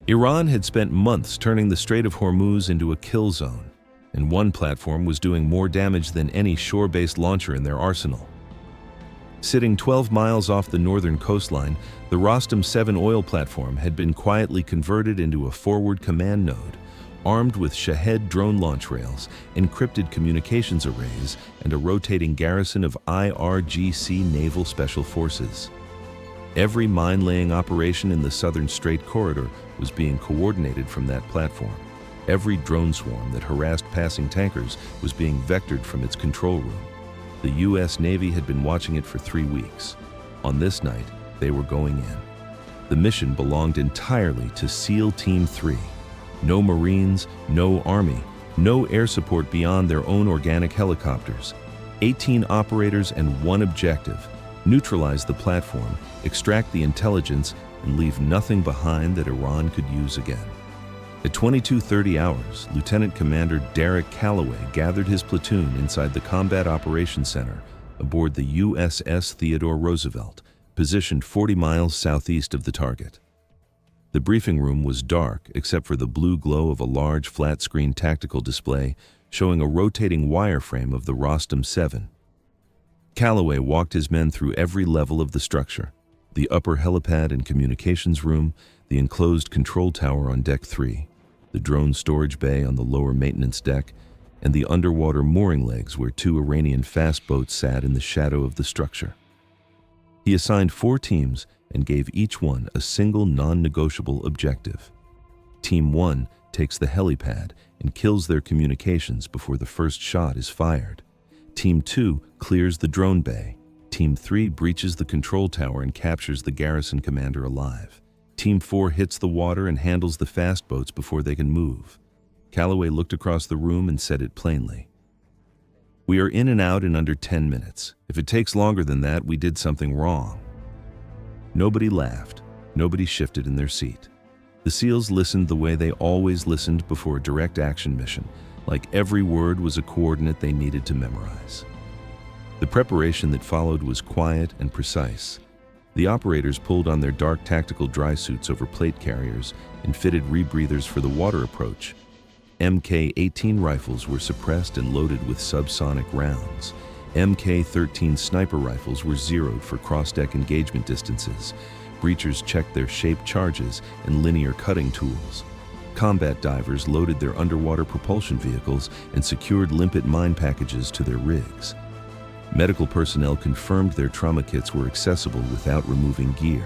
Iran had spent months turning the Strait of Hormuz into a kill zone, and one platform was doing more damage than any shore-based launcher in their arsenal. Sitting 12 miles off the northern coastline, the Rostam 7 oil platform had been quietly converted into a forward command node, armed with Shahed drone launch rails, encrypted communications arrays, and a rotating garrison of IRGC naval special forces. Every mine-laying operation in the southern Strait corridor was being coordinated from that platform. Every drone swarm that harassed passing tankers was being vectored from its control room. The U.S. Navy had been watching it for 3 weeks. On this night, they were going in. The mission belonged entirely to SEAL Team 3. No Marines, no Army, no air support beyond their own organic helicopters. 18 operators and one objective: neutralize the platform, extract the intelligence, and leave nothing behind that Iran could use again. At 22:30 hours, Lieutenant Commander Derek Calloway gathered his platoon inside the Combat Operations Center aboard the USS Theodore Roosevelt, positioned 40 miles southeast of the target. The briefing room was dark except for the blue glow of a large flat-screen tactical display showing a rotating wireframe of the Rostam 7. Calloway walked his men through every level of the structure: the upper helipad and communications room, the enclosed control tower on Deck 3, the drone storage bay on the lower maintenance deck, and the underwater mooring legs where 2 Iranian fast boats sat in the shadow of the structure. He assigned 4 teams and gave each one a single non-negotiable objective. Team 1 takes the helipad and kills their communications before the first shot is fired. Team 2 clears the drone bay. Team 3 breaches the control tower and captures the garrison commander alive. Team 4 hits the water and handles the fast boats before they can move. Calloway looked across the room and said it plainly: "We are in and out in under 10 minutes. If it takes longer than that, we did something wrong." Nobody laughed. Nobody shifted in their seat. The SEALs listened the way they always listened before a direct action mission, like every word was a coordinate they needed to memorize. The preparation that followed was quiet and precise. The operators pulled on their dark tactical dry suits over plate carriers and fitted rebreathers for the water approach. Mk-18 rifles were suppressed and loaded with subsonic rounds. Mk-13 sniper rifles were zeroed for cross-deck engagement distances. Breachers checked their shaped charges and linear cutting tools. Combat divers loaded their underwater propulsion vehicles and secured limpet mine packages to their rigs. Medical personnel confirmed their trauma kits were accessible without removing gear.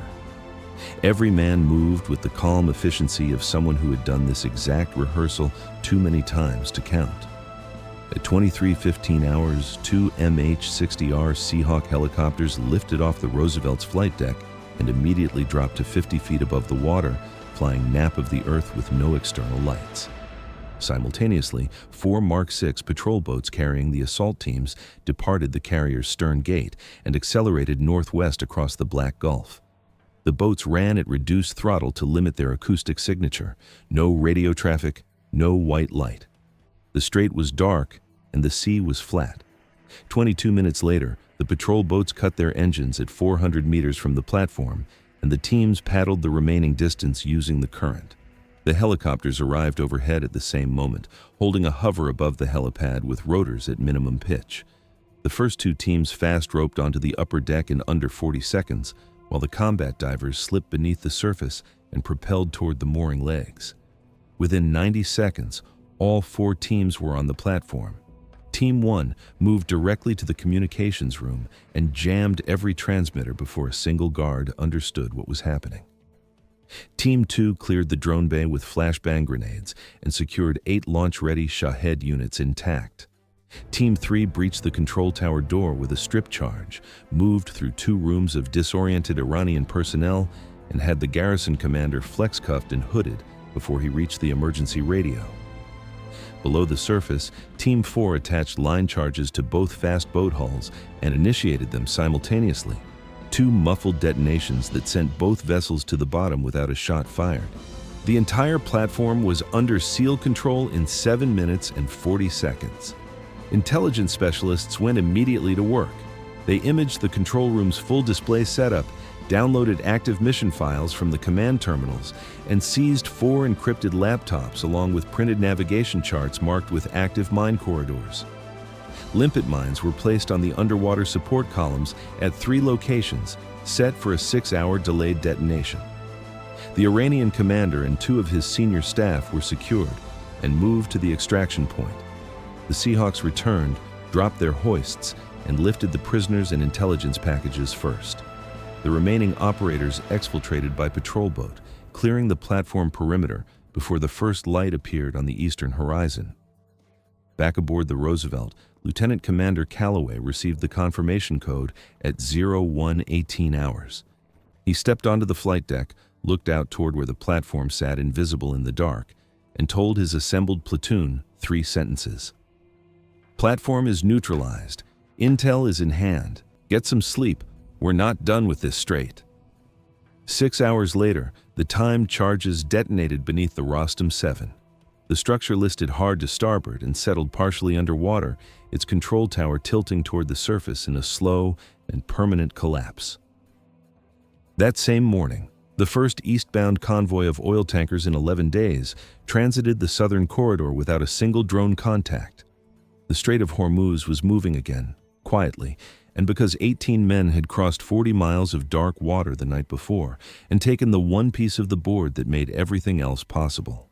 Every man moved with the calm efficiency of someone who had done this exact rehearsal too many times to count. At 23:15 hours, 2 MH-60R Seahawk helicopters lifted off the Roosevelt's flight deck and immediately dropped to 50 feet above the water, flying nap of the Earth with no external lights. Simultaneously, 4 Mark VI patrol boats carrying the assault teams departed the carrier's stern gate and accelerated northwest across the Black Gulf. The boats ran at reduced throttle to limit their acoustic signature: no radio traffic, no white light. The strait was dark and the sea was flat. 22 minutes later, the patrol boats cut their engines at 400 meters from the platform, and the teams paddled the remaining distance using the current. The helicopters arrived overhead at the same moment, holding a hover above the helipad with rotors at minimum pitch. The first 2 teams fast roped onto the upper deck in under 40 seconds, while the combat divers slipped beneath the surface and propelled toward the mooring legs. Within 90 seconds, all 4 teams were on the platform. Team 1 moved directly to the communications room and jammed every transmitter before a single guard understood what was happening. Team 2 cleared the drone bay with flashbang grenades and secured 8 launch-ready Shahed units intact. Team 3 breached the control tower door with a strip charge, moved through 2 rooms of disoriented Iranian personnel, and had the garrison commander flex-cuffed and hooded before he reached the emergency radio. Below the surface, Team 4 attached line charges to both fast boat hulls and initiated them simultaneously. 2 muffled detonations that sent both vessels to the bottom without a shot fired. The entire platform was under SEAL control in 7 minutes and 40 seconds. Intelligence specialists went immediately to work. They imaged the control room's full display setup downloaded active mission files from the command terminals, and seized 4 encrypted laptops along with printed navigation charts marked with active mine corridors. Limpet mines were placed on the underwater support columns at 3 locations, set for a 6-hour delayed detonation. The Iranian commander and 2 of his senior staff were secured and moved to the extraction point. The Seahawks returned, dropped their hoists, and lifted the prisoners and intelligence packages first. The remaining operators exfiltrated by patrol boat, clearing the platform perimeter before the first light appeared on the eastern horizon. Back aboard the Roosevelt, Lieutenant Commander Calloway received the confirmation code at 01:18 hours. He stepped onto the flight deck, looked out toward where the platform sat invisible in the dark, and told his assembled platoon 3 sentences. "Platform is neutralized. Intel is in hand. Get some sleep. We're not done with this strait." 6 hours later, the timed charges detonated beneath the Rostam 7. The structure listed hard to starboard and settled partially underwater, its control tower tilting toward the surface in a slow and permanent collapse. That same morning, the first eastbound convoy of oil tankers in 11 days transited the southern corridor without a single drone contact. The Strait of Hormuz was moving again, quietly, and because 18 men had crossed 40 miles of dark water the night before and taken the one piece of the board that made everything else possible.